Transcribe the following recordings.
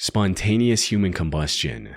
Spontaneous human combustion.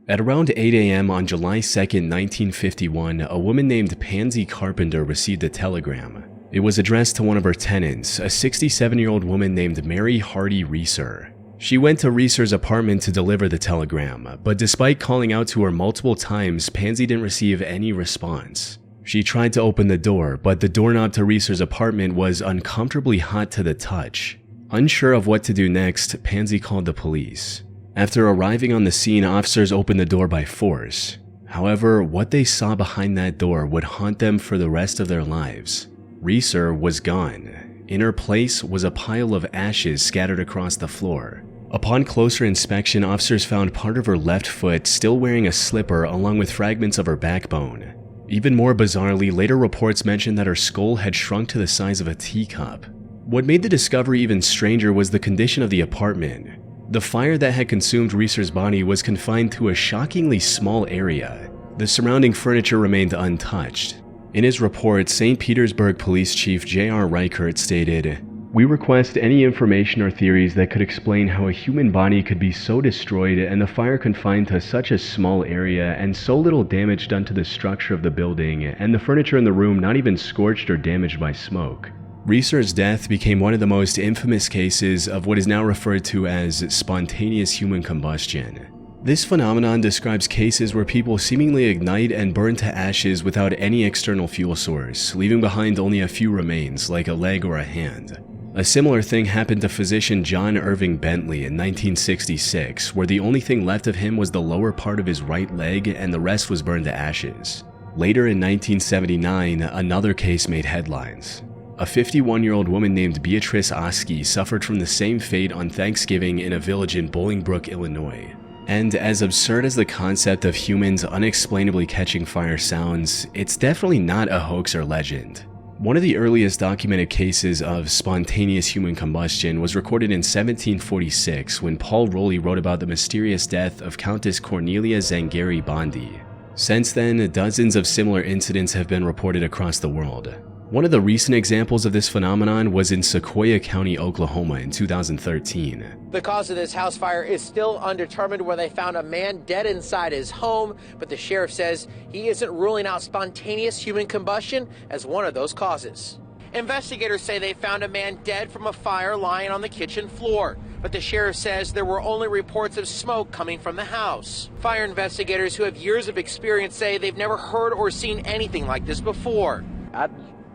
At around 8 a.m. on July 2, 1951, a woman named Pansy Carpenter received a telegram. It was addressed to one of her tenants, a 67-year-old woman named Mary Hardy Reeser. She went to Reeser's apartment to deliver the telegram, but despite calling out to her multiple times, Pansy didn't receive any response. She tried to open the door, but the doorknob to Reeser's apartment was uncomfortably hot to the touch. Unsure of what to do next, Pansy called the police. After arriving on the scene, officers opened the door by force. However, what they saw behind that door would haunt them for the rest of their lives. Reeser was gone. In her place was a pile of ashes scattered across the floor. Upon closer inspection, officers found part of her left foot still wearing a slipper along with fragments of her backbone. Even more bizarrely, later reports mentioned that her skull had shrunk to the size of a teacup. What made the discovery even stranger was the condition of the apartment. The fire that had consumed Reeser's body was confined to a shockingly small area. The surrounding furniture remained untouched. In his report, St. Petersburg Police Chief J.R. Reichert stated, "We request any information or theories that could explain how a human body could be so destroyed and the fire confined to such a small area and so little damage done to the structure of the building and the furniture in the room not even scorched or damaged by smoke." Reeser's death became one of the most infamous cases of what is now referred to as spontaneous human combustion. This phenomenon describes cases where people seemingly ignite and burn to ashes without any external fuel source, leaving behind only a few remains, like a leg or a hand. A similar thing happened to physician John Irving Bentley in 1966, where the only thing left of him was the lower part of his right leg and the rest was burned to ashes. Later in 1979, another case made headlines. A 51-year-old woman named Beatrice Oski suffered from the same fate on Thanksgiving in a village in Bolingbrook, Illinois. And as absurd as the concept of humans unexplainably catching fire sounds, it's definitely not a hoax or legend. One of the earliest documented cases of spontaneous human combustion was recorded in 1746 when Paul Rowley wrote about the mysterious death of Countess Cornelia Zangari Bondi. Since then, dozens of similar incidents have been reported across the world. One of the recent examples of this phenomenon was in Sequoyah County, Oklahoma in 2013. The cause of this house fire is still undetermined, where they found a man dead inside his home, but the sheriff says he isn't ruling out spontaneous human combustion as one of those causes. Investigators say they found a man dead from a fire lying on the kitchen floor, but the sheriff says there were only reports of smoke coming from the house. Fire investigators who have years of experience say they've never heard or seen anything like this before. I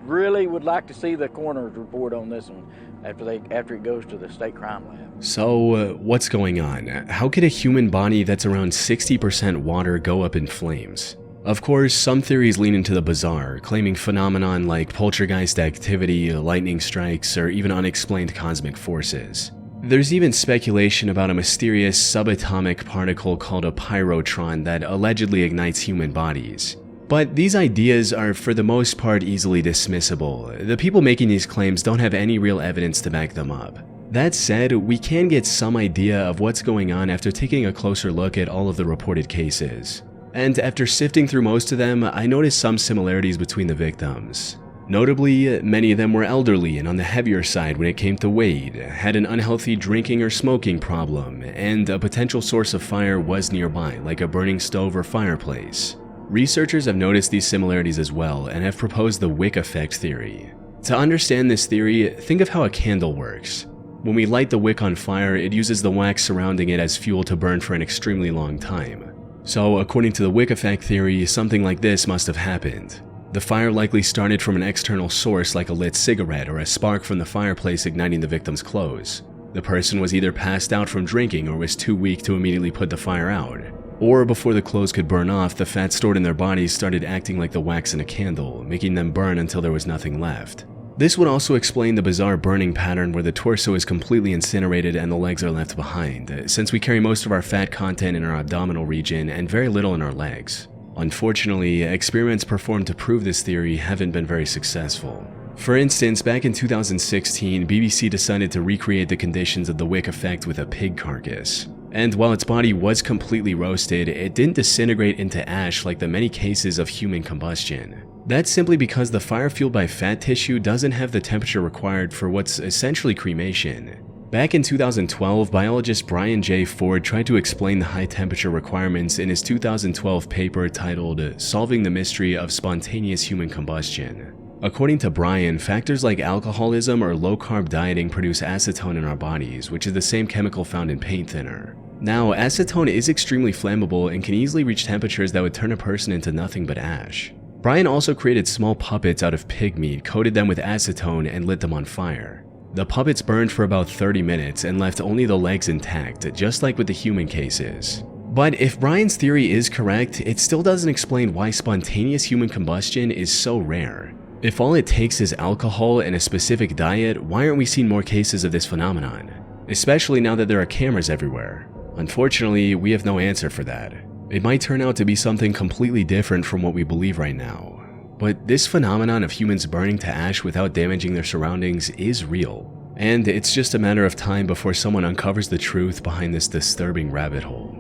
really would like to see the coroner's report on this one after it goes to the state crime lab. So, what's going on? How could a human body that's around 60% water go up in flames? Of course, some theories lean into the bizarre, claiming phenomenon like poltergeist activity, lightning strikes, or even unexplained cosmic forces. There's even speculation about a mysterious subatomic particle called a pyrotron that allegedly ignites human bodies. But these ideas are for the most part easily dismissible. The people making these claims don't have any real evidence to back them up. That said, we can get some idea of what's going on after taking a closer look at all of the reported cases. And after sifting through most of them, I noticed some similarities between the victims. Notably, many of them were elderly and on the heavier side when it came to weight, had an unhealthy drinking or smoking problem, and a potential source of fire was nearby, like a burning stove or fireplace. Researchers have noticed these similarities as well and have proposed the wick effect theory. To understand this theory, think of how a candle works. When we light the wick on fire, it uses the wax surrounding it as fuel to burn for an extremely long time. So, according to the wick effect theory, something like this must have happened. The fire likely started from an external source like a lit cigarette or a spark from the fireplace igniting the victim's clothes. The person was either passed out from drinking or was too weak to immediately put the fire out. Or before the clothes could burn off, the fat stored in their bodies started acting like the wax in a candle, making them burn until there was nothing left. This would also explain the bizarre burning pattern where the torso is completely incinerated and the legs are left behind, since we carry most of our fat content in our abdominal region and very little in our legs. Unfortunately, experiments performed to prove this theory haven't been very successful. For instance, back in 2016, BBC decided to recreate the conditions of the wick effect with a pig carcass. And while its body was completely roasted, it didn't disintegrate into ash like the many cases of human combustion. That's simply because the fire fueled by fat tissue doesn't have the temperature required for what's essentially cremation. Back in 2012, biologist Brian J. Ford tried to explain the high temperature requirements in his 2012 paper titled Solving the Mystery of Spontaneous Human Combustion. According to Brian, factors like alcoholism or low-carb dieting produce acetone in our bodies, which is the same chemical found in paint thinner. Now, acetone is extremely flammable and can easily reach temperatures that would turn a person into nothing but ash. Brian also created small puppets out of pig meat, coated them with acetone, and lit them on fire. The puppets burned for about 30 minutes and left only the legs intact, just like with the human cases. But if Brian's theory is correct, it still doesn't explain why spontaneous human combustion is so rare. If all it takes is alcohol and a specific diet, why aren't we seeing more cases of this phenomenon? Especially now that there are cameras everywhere. Unfortunately, we have no answer for that. It might turn out to be something completely different from what we believe right now. But this phenomenon of humans burning to ash without damaging their surroundings is real. And it's just a matter of time before someone uncovers the truth behind this disturbing rabbit hole.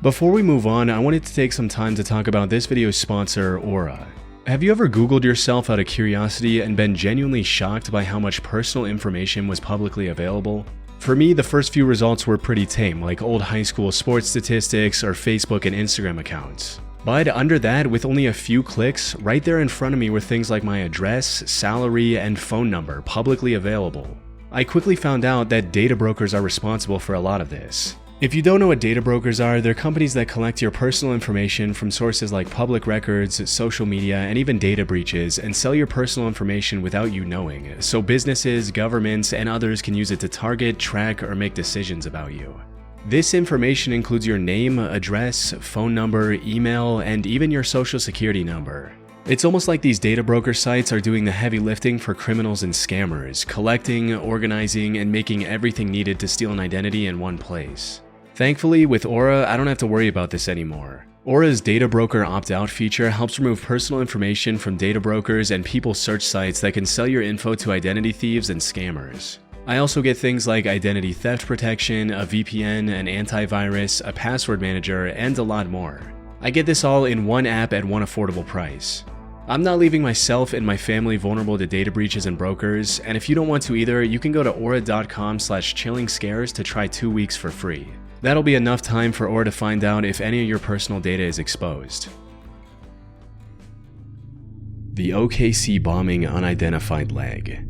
Before we move on, I wanted to take some time to talk about this video's sponsor, Aura. Have you ever Googled yourself out of curiosity and been genuinely shocked by how much personal information was publicly available? For me, the first few results were pretty tame, like old high school sports statistics or Facebook and Instagram accounts. But under that, with only a few clicks, right there in front of me were things like my address, salary, and phone number publicly available. I quickly found out that data brokers are responsible for a lot of this. If you don't know what data brokers are, they're companies that collect your personal information from sources like public records, social media, and even data breaches and sell your personal information without you knowing, so businesses, governments, and others can use it to target, track, or make decisions about you. This information includes your name, address, phone number, email, and even your social security number. It's almost like these data broker sites are doing the heavy lifting for criminals and scammers, collecting, organizing, and making everything needed to steal an identity in one place. Thankfully, with Aura, I don't have to worry about this anymore. Aura's Data Broker Opt-out feature helps remove personal information from data brokers and people search sites that can sell your info to identity thieves and scammers. I also get things like identity theft protection, a VPN, an antivirus, a password manager, and a lot more. I get this all in one app at one affordable price. I'm not leaving myself and my family vulnerable to data breaches and brokers, and if you don't want to either, you can go to aura.com/chillingscares to try 2 weeks for free. That'll be enough time for Aura to find out if any of your personal data is exposed. The OKC bombing unidentified leg.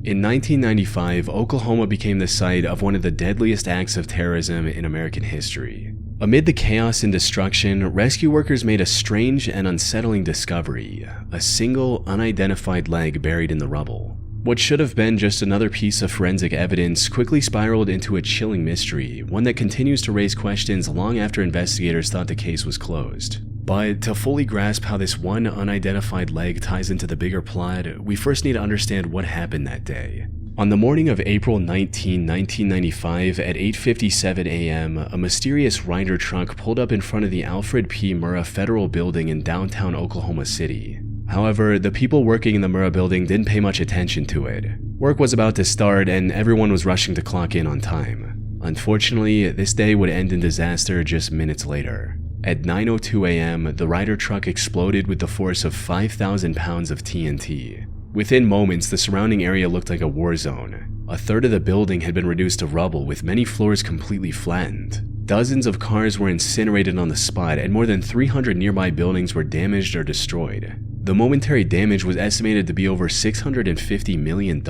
In 1995, Oklahoma became the site of one of the deadliest acts of terrorism in American history. Amid the chaos and destruction, rescue workers made a strange and unsettling discovery: a single, unidentified leg buried in the rubble. What should have been just another piece of forensic evidence quickly spiraled into a chilling mystery, one that continues to raise questions long after investigators thought the case was closed. But to fully grasp how this one unidentified leg ties into the bigger plot, we first need to understand what happened that day. On the morning of April 19, 1995 at 8:57 a.m., a mysterious Ryder truck pulled up in front of the Alfred P. Murrah Federal Building in downtown Oklahoma City. However, the people working in the Murrah building didn't pay much attention to it. Work was about to start and everyone was rushing to clock in on time. Unfortunately, this day would end in disaster just minutes later. At 9:02 a.m., the Ryder truck exploded with the force of 5,000 pounds of TNT. Within moments, the surrounding area looked like a war zone. A third of the building had been reduced to rubble, with many floors completely flattened. Dozens of cars were incinerated on the spot, and more than 300 nearby buildings were damaged or destroyed. The momentary damage was estimated to be over $650 million,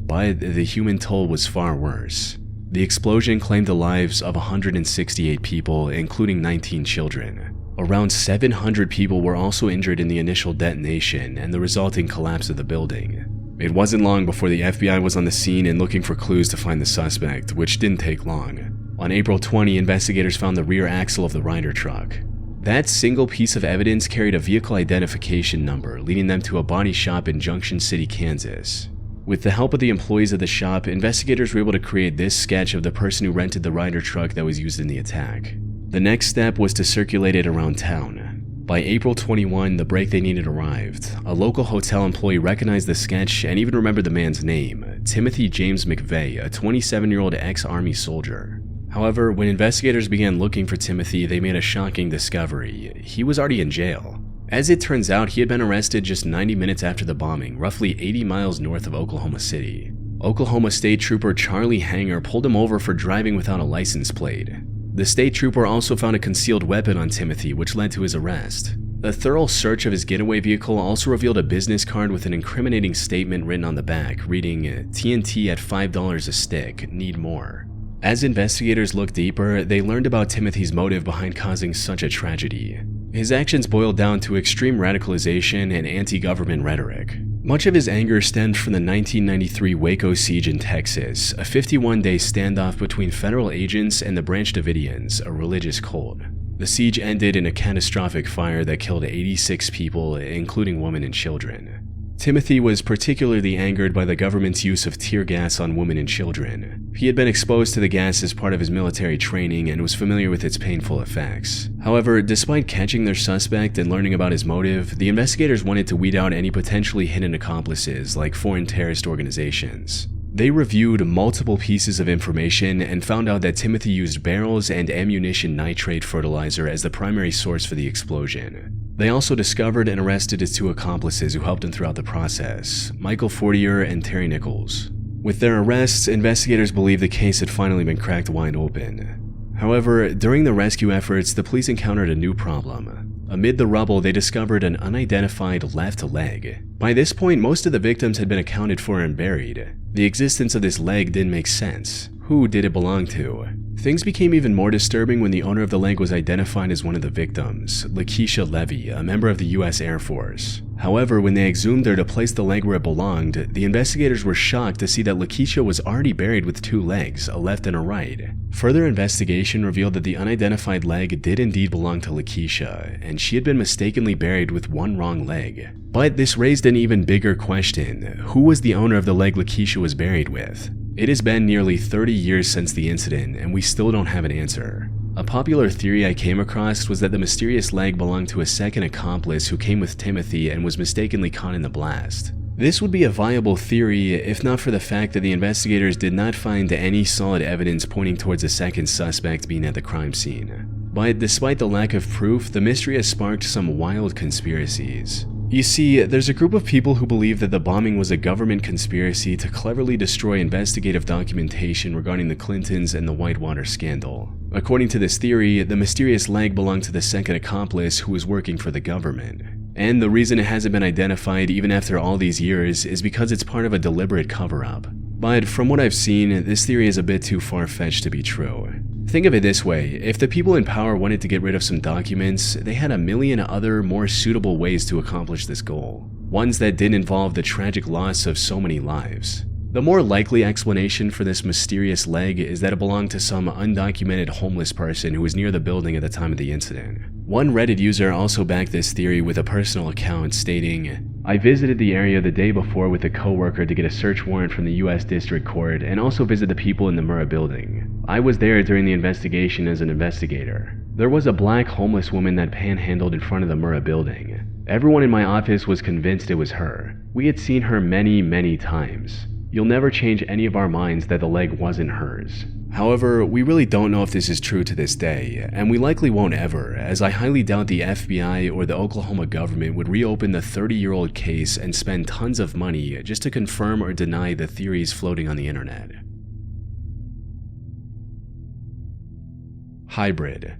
but the human toll was far worse. The explosion claimed the lives of 168 people, including 19 children. Around 700 people were also injured in the initial detonation and the resulting collapse of the building. It wasn't long before the FBI was on the scene and looking for clues to find the suspect, which didn't take long. On April 20, investigators found the rear axle of the Ryder truck. That single piece of evidence carried a vehicle identification number, leading them to a body shop in Junction City, Kansas. With the help of the employees of the shop, investigators were able to create this sketch of the person who rented the Ryder truck that was used in the attack. The next step was to circulate it around town. By April 21, the break they needed arrived. A local hotel employee recognized the sketch and even remembered the man's name, Timothy James McVeigh, a 27-year-old ex-Army soldier. However, when investigators began looking for Timothy, they made a shocking discovery. He was already in jail. As it turns out, he had been arrested just 90 minutes after the bombing, roughly 80 miles north of Oklahoma City. Oklahoma State Trooper Charlie Hanger pulled him over for driving without a license plate. The state trooper also found a concealed weapon on Timothy, which led to his arrest. A thorough search of his getaway vehicle also revealed a business card with an incriminating statement written on the back, reading, "TNT at $5 a stick, need more." As investigators looked deeper, they learned about Timothy's motive behind causing such a tragedy. His actions boiled down to extreme radicalization and anti-government rhetoric. Much of his anger stemmed from the 1993 Waco siege in Texas, a 51-day standoff between federal agents and the Branch Davidians, a religious cult. The siege ended in a catastrophic fire that killed 86 people, including women and children. Timothy was particularly angered by the government's use of tear gas on women and children. He had been exposed to the gas as part of his military training and was familiar with its painful effects. However, despite catching their suspect and learning about his motive, the investigators wanted to weed out any potentially hidden accomplices like foreign terrorist organizations. They reviewed multiple pieces of information and found out that Timothy used barrels and ammunition nitrate fertilizer as the primary source for the explosion. They also discovered and arrested his two accomplices who helped him throughout the process, Michael Fortier and Terry Nichols. With their arrests, investigators believed the case had finally been cracked wide open. However, during the rescue efforts, the police encountered a new problem. Amid the rubble, they discovered an unidentified left leg. By this point, most of the victims had been accounted for and buried. The existence of this leg didn't make sense. Who did it belong to? Things became even more disturbing when the owner of the leg was identified as one of the victims, Lakeisha Levy, a member of the U.S. Air Force. However, when they exhumed her to place the leg where it belonged, the investigators were shocked to see that Lakeisha was already buried with two legs, a left and a right. Further investigation revealed that the unidentified leg did indeed belong to Lakeisha, and she had been mistakenly buried with one wrong leg. But this raised an even bigger question: who was the owner of the leg Lakeisha was buried with? It has been nearly 30 years since the incident, and we still don't have an answer. A popular theory I came across was that the mysterious leg belonged to a second accomplice who came with Timothy and was mistakenly caught in the blast. This would be a viable theory if not for the fact that the investigators did not find any solid evidence pointing towards a second suspect being at the crime scene. But despite the lack of proof, the mystery has sparked some wild conspiracies. You see, there's a group of people who believe that the bombing was a government conspiracy to cleverly destroy investigative documentation regarding the Clintons and the Whitewater scandal. According to this theory, the mysterious leg belonged to the second accomplice who was working for the government. And the reason it hasn't been identified even after all these years is because it's part of a deliberate cover-up. But from what I've seen, this theory is a bit too far-fetched to be true. Think of it this way: if the people in power wanted to get rid of some documents, they had a million other, more suitable ways to accomplish this goal. Ones that didn't involve the tragic loss of so many lives. The more likely explanation for this mysterious leg is that it belonged to some undocumented homeless person who was near the building at the time of the incident. One Reddit user also backed this theory with a personal account stating, "I visited the area the day before with a coworker to get a search warrant from the U.S. District Court and also visit the people in the Murrah building. I was there during the investigation as an investigator. There was a black homeless woman that panhandled in front of the Murrah building. Everyone in my office was convinced it was her. We had seen her many times. You'll never change any of our minds that the leg wasn't hers." However, we really don't know if this is true to this day, and we likely won't ever, as I highly doubt the FBI or the Oklahoma government would reopen the 30-year-old case and spend tons of money just to confirm or deny the theories floating on the internet. Hybrid.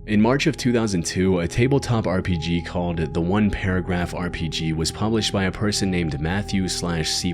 In March of 2002, a tabletop RPG called The One Paragraph RPG was published by a person named Matthew/C++.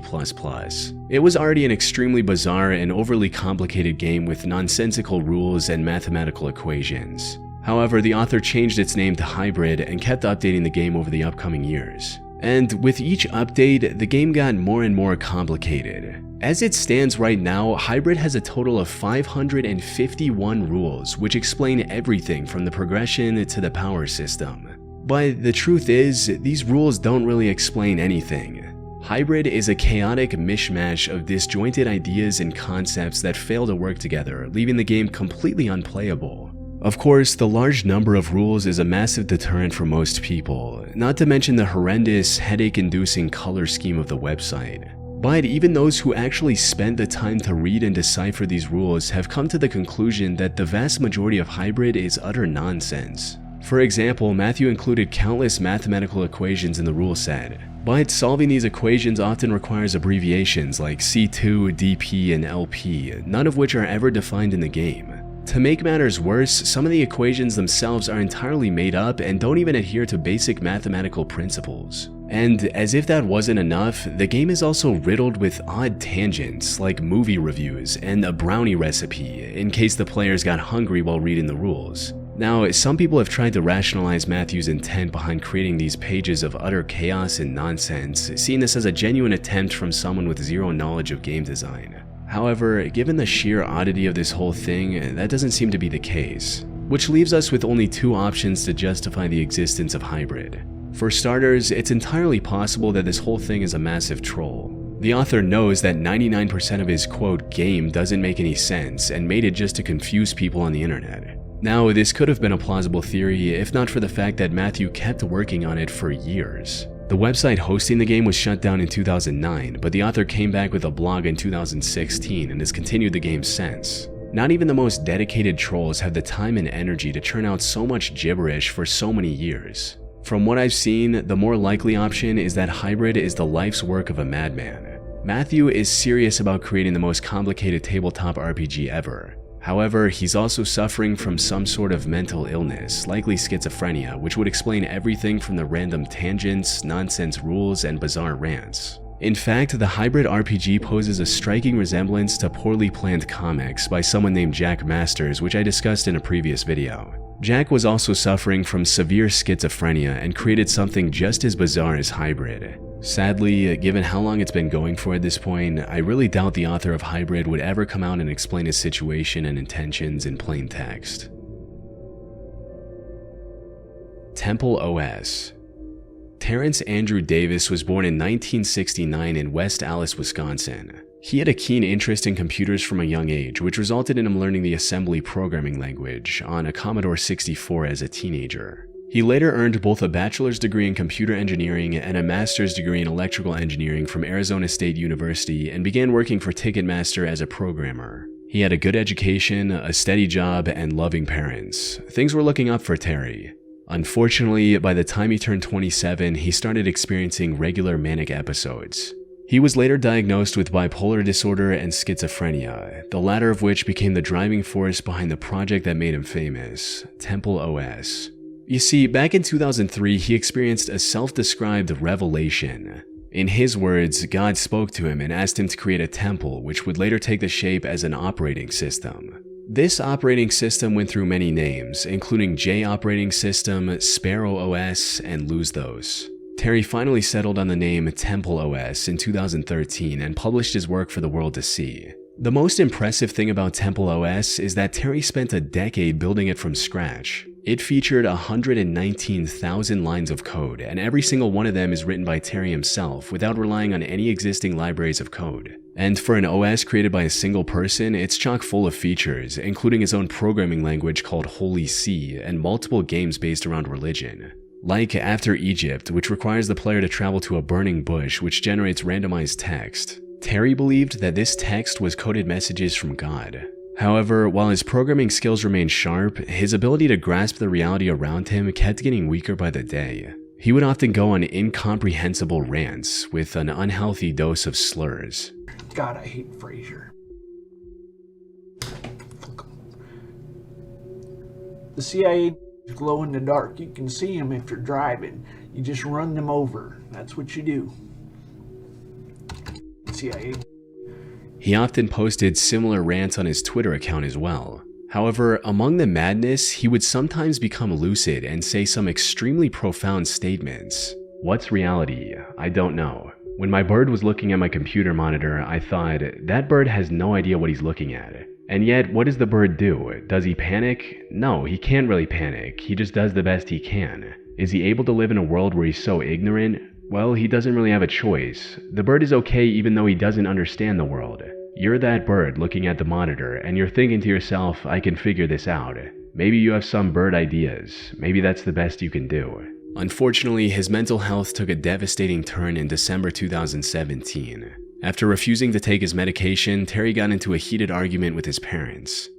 It was already an extremely bizarre and overly complicated game with nonsensical rules and mathematical equations. However, the author changed its name to Hybrid and kept updating the game over the upcoming years. And with each update, the game got more and more complicated. As it stands right now, Hybrid has a total of 551 rules, which explain everything from the progression to the power system. But the truth is, these rules don't really explain anything. Hybrid is a chaotic mishmash of disjointed ideas and concepts that fail to work together, leaving the game completely unplayable. Of course, the large number of rules is a massive deterrent for most people, not to mention the horrendous, headache-inducing color scheme of the website. But even those who actually spent the time to read and decipher these rules have come to the conclusion that the vast majority of Hybrid is utter nonsense. For example, Matthew included countless mathematical equations in the rule set, but solving these equations often requires abbreviations like C2, DP, and LP, none of which are ever defined in the game. To make matters worse, some of the equations themselves are entirely made up and don't even adhere to basic mathematical principles. And as if that wasn't enough, the game is also riddled with odd tangents like movie reviews and a brownie recipe in case the players got hungry while reading the rules. Now, some people have tried to rationalize Matthew's intent behind creating these pages of utter chaos and nonsense, seeing this as a genuine attempt from someone with zero knowledge of game design. However, given the sheer oddity of this whole thing, that doesn't seem to be the case, which leaves us with only two options to justify the existence of Hybrid. For starters, it's entirely possible that this whole thing is a massive troll. The author knows that 99% of his quote game doesn't make any sense and made it just to confuse people on the internet. Now, this could have been a plausible theory if not for the fact that Matthew kept working on it for years. The website hosting the game was shut down in 2009, but the author came back with a blog in 2016 and has continued the game since. Not even the most dedicated trolls have the time and energy to churn out so much gibberish for so many years. From what I've seen, the more likely option is that Hybrid is the life's work of a madman. Matthew is serious about creating the most complicated tabletop RPG ever. However, he's also suffering from some sort of mental illness, likely schizophrenia, which would explain everything from the random tangents, nonsense rules, and bizarre rants. In fact, the Hybrid RPG poses a striking resemblance to poorly planned comics by someone named Jack Masters, which I discussed in a previous video. Jack was also suffering from severe schizophrenia and created something just as bizarre as Hybrid. Sadly, given how long it's been going for at this point, I really doubt the author of Hybrid would ever come out and explain his situation and intentions in plain text. Temple OS. Terrence Andrew Davis was born in 1969 in West Allis, Wisconsin. He had a keen interest in computers from a young age, which resulted in him learning the assembly programming language on a Commodore 64 as a teenager. He later earned both a bachelor's degree in computer engineering and a master's degree in electrical engineering from Arizona State University and began working for Ticketmaster as a programmer. He had a good education, a steady job, and loving parents. Things were looking up for Terry. Unfortunately, by the time he turned 27, he started experiencing regular manic episodes. He was later diagnosed with bipolar disorder and schizophrenia, the latter of which became the driving force behind the project that made him famous, Temple OS. You see, back in 2003, he experienced a self-described revelation. In his words, God spoke to him and asked him to create a temple, which would later take the shape as an operating system. This operating system went through many names, including J Operating System, Sparrow OS, and Lose Those. Terry finally settled on the name Temple OS in 2013 and published his work for the world to see. The most impressive thing about Temple OS is that Terry spent a decade building it from scratch. It featured 119,000 lines of code, and every single one of them is written by Terry himself without relying on any existing libraries of code. And for an OS created by a single person, it's chock full of features, including his own programming language called Holy See and multiple games based around religion. Like After Egypt, which requires the player to travel to a burning bush which generates randomized text. Terry believed that this text was coded messages from God. However, while his programming skills remained sharp, his ability to grasp the reality around him kept getting weaker by the day. He would often go on incomprehensible rants with an unhealthy dose of slurs. God, I hate Frasier. The CIA glow in the dark. You can see them if you're driving. You just run them over. That's what you do. CIA. He often posted similar rants on his Twitter account as well. However, among the madness, he would sometimes become lucid and say some extremely profound statements. What's reality? I don't know. When my bird was looking at my computer monitor, I thought, that bird has no idea what he's looking at. And yet, what does the bird do? Does he panic? No, he can't really panic. He just does the best he can. Is he able to live in a world where he's so ignorant? Well, he doesn't really have a choice. The bird is okay even though he doesn't understand the world. You're that bird looking at the monitor, and you're thinking to yourself, I can figure this out. Maybe you have some bird ideas. Maybe that's the best you can do. Unfortunately, his mental health took a devastating turn in December 2017. After refusing to take his medication, Terry got into a heated argument with his parents.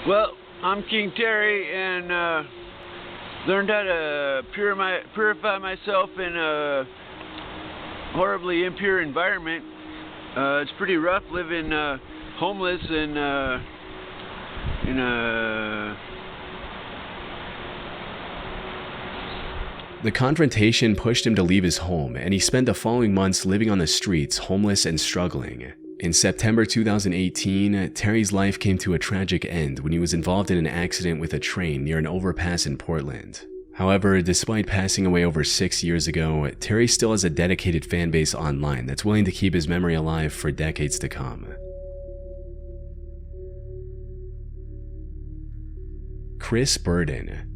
Well, I'm King Terry, and Learned how to purify myself in a horribly impure environment. It's pretty rough living homeless in a... The confrontation pushed him to leave his home, and he spent the following months living on the streets, homeless and struggling. In September 2018, Terry's life came to a tragic end when he was involved in an accident with a train near an overpass in Portland. However, despite passing away over 6 years ago, Terry still has a dedicated fan base online that's willing to keep his memory alive for decades to come. Chris Burton.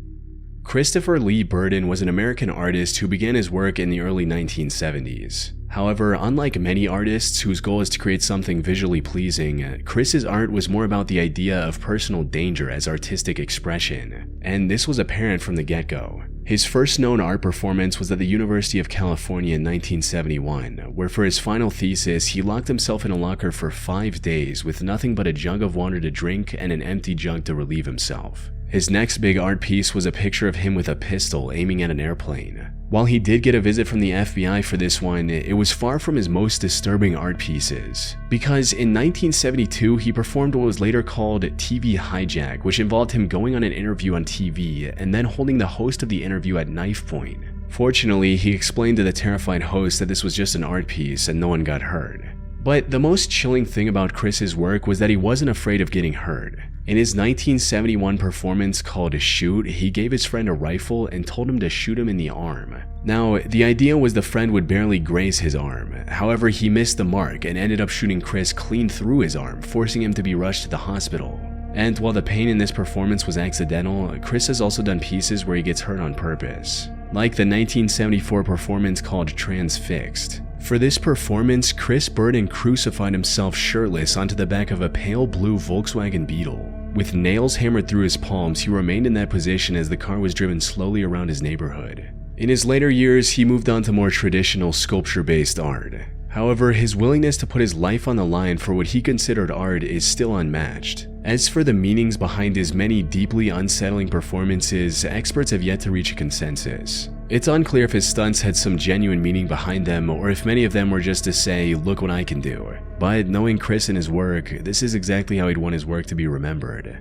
Christopher Lee Burton was an American artist who began his work in the early 1970s. However, unlike many artists whose goal is to create something visually pleasing, Chris's art was more about the idea of personal danger as artistic expression, and this was apparent from the get-go. His first known art performance was at the University of California in 1971, where for his final thesis, he locked himself in a locker for 5 days with nothing but a jug of water to drink and an empty jug to relieve himself. His next big art piece was a picture of him with a pistol aiming at an airplane. While he did get a visit from the FBI for this one, it was far from his most disturbing art pieces. Because in 1972, he performed what was later called TV hijack, which involved him going on an interview on TV and then holding the host of the interview at knife point. Fortunately, he explained to the terrified host that this was just an art piece and no one got hurt. But the most chilling thing about Chris's work was that he wasn't afraid of getting hurt. In his 1971 performance called Shoot, he gave his friend a rifle and told him to shoot him in the arm. Now, the idea was the friend would barely graze his arm. However, he missed the mark and ended up shooting Chris clean through his arm, forcing him to be rushed to the hospital. And while the pain in this performance was accidental, Chris has also done pieces where he gets hurt on purpose, like the 1974 performance called Transfixed. For this performance, Chris Burton crucified himself shirtless onto the back of a pale blue Volkswagen Beetle. With nails hammered through his palms, he remained in that position as the car was driven slowly around his neighborhood. In his later years, he moved on to more traditional sculpture-based art. However, his willingness to put his life on the line for what he considered art is still unmatched. As for the meanings behind his many deeply unsettling performances, experts have yet to reach a consensus. It's unclear if his stunts had some genuine meaning behind them or if many of them were just to say, "Look what I can do." But knowing Chris and his work, this is exactly how he'd want his work to be remembered.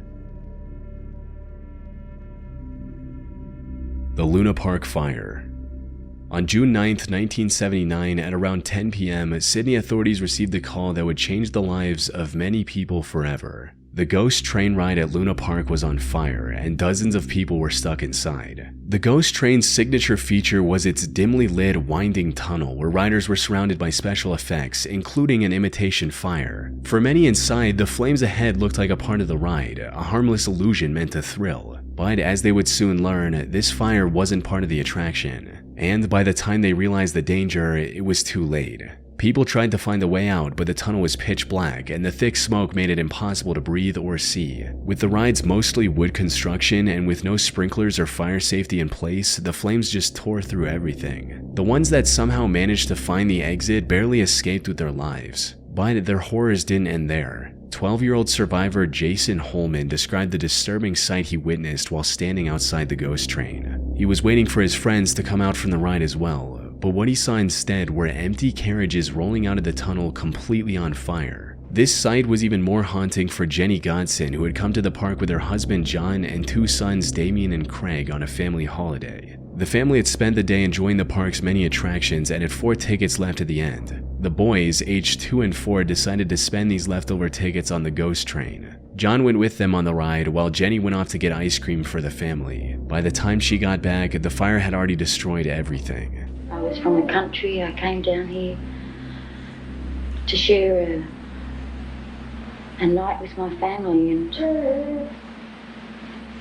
The Luna Park Fire. On June 9, 1979, at around 10 p.m., Sydney authorities received a call that would change the lives of many people forever. The ghost train ride at Luna Park was on fire, and dozens of people were stuck inside. The ghost train's signature feature was its dimly lit, winding tunnel where riders were surrounded by special effects, including an imitation fire. For many inside, the flames ahead looked like a part of the ride, a harmless illusion meant to thrill. But as they would soon learn, this fire wasn't part of the attraction. And by the time they realized the danger, it was too late. People tried to find a way out, but the tunnel was pitch black, and the thick smoke made it impossible to breathe or see. With the ride's mostly wood construction and with no sprinklers or fire safety in place, the flames just tore through everything. The ones that somehow managed to find the exit barely escaped with their lives. But their horrors didn't end there. 12-year-old survivor Jason Holman described the disturbing sight he witnessed while standing outside the ghost train. He was waiting for his friends to come out from the ride as well, but what he saw instead were empty carriages rolling out of the tunnel completely on fire. This sight was even more haunting for Jenny Godson, who had come to the park with her husband John and 2 sons Damien and Craig on a family holiday. The family had spent the day enjoying the park's many attractions and had 4 tickets left at the end. The boys, aged 2 and 4, decided to spend these leftover tickets on the ghost train. John went with them on the ride, while Jenny went off to get ice cream for the family. By the time she got back, the fire had already destroyed everything. I was from the country. I came down here to share a night with my family, and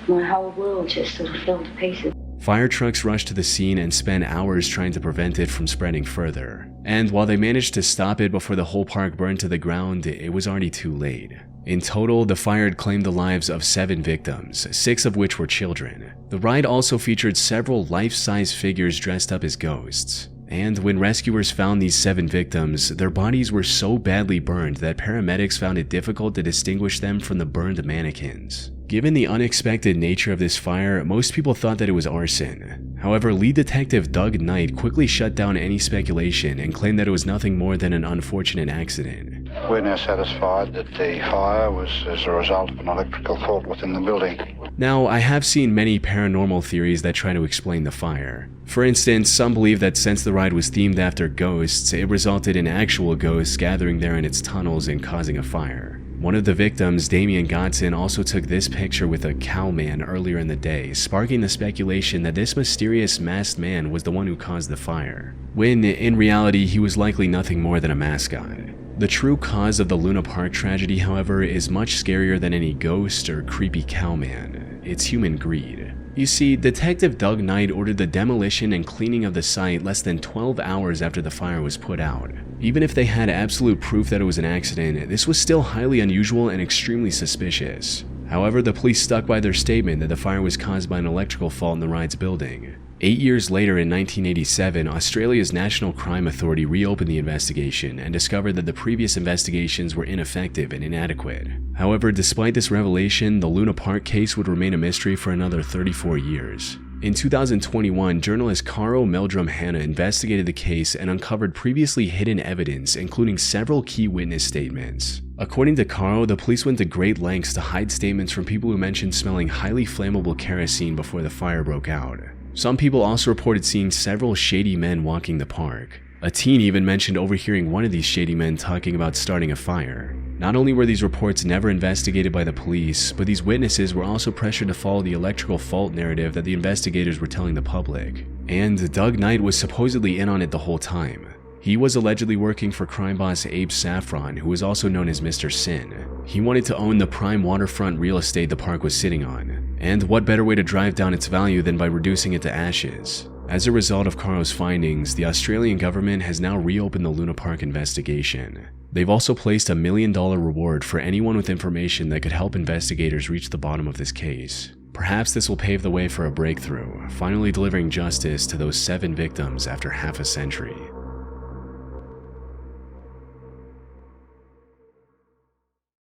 my whole world just sort of fell to pieces. Fire trucks rushed to the scene and spent hours trying to prevent it from spreading further. And while they managed to stop it before the whole park burned to the ground, it was already too late. In total, the fire had claimed the lives of 7 victims, 6 of which were children. The ride also featured several life-size figures dressed up as ghosts. And when rescuers found these 7 victims, their bodies were so badly burned that paramedics found it difficult to distinguish them from the burned mannequins. Given the unexpected nature of this fire, most people thought that it was arson. However, lead detective Doug Knight quickly shut down any speculation and claimed that it was nothing more than an unfortunate accident. We're now satisfied that the fire was as a result of an electrical fault within the building. Now, I have seen many paranormal theories that try to explain the fire. For instance, some believe that since the ride was themed after ghosts, it resulted in actual ghosts gathering there in its tunnels and causing a fire. One of the victims, Damien Godson, also took this picture with a cowman earlier in the day, sparking the speculation that this mysterious masked man was the one who caused the fire, when in reality he was likely nothing more than a mascot. The true cause of the Luna Park tragedy, however, is much scarier than any ghost or creepy cowman. It's human greed. You see, Detective Doug Knight ordered the demolition and cleaning of the site less than 12 hours after the fire was put out. Even if they had absolute proof that it was an accident, this was still highly unusual and extremely suspicious. However, the police stuck by their statement that the fire was caused by an electrical fault in the ride's building. 8 years later, in 1987, Australia's National Crime Authority reopened the investigation and discovered that the previous investigations were ineffective and inadequate. However, despite this revelation, the Luna Park case would remain a mystery for another 34 years. In 2021, journalist Carl Meldrum Hanna investigated the case and uncovered previously hidden evidence, including several key witness statements. According to Carl, the police went to great lengths to hide statements from people who mentioned smelling highly flammable kerosene before the fire broke out. Some people also reported seeing several shady men walking the park. A teen even mentioned overhearing one of these shady men talking about starting a fire. Not only were these reports never investigated by the police, but these witnesses were also pressured to follow the electrical fault narrative that the investigators were telling the public. And Doug Knight was supposedly in on it the whole time. He was allegedly working for crime boss Abe Saffron, who was also known as Mr. Sin. He wanted to own the prime waterfront real estate the park was sitting on. And what better way to drive down its value than by reducing it to ashes? As a result of Carl's findings, the Australian government has now reopened the Luna Park investigation. They've also placed a $1 million reward for anyone with information that could help investigators reach the bottom of this case. Perhaps this will pave the way for a breakthrough, finally delivering justice to those 7 victims after half a century.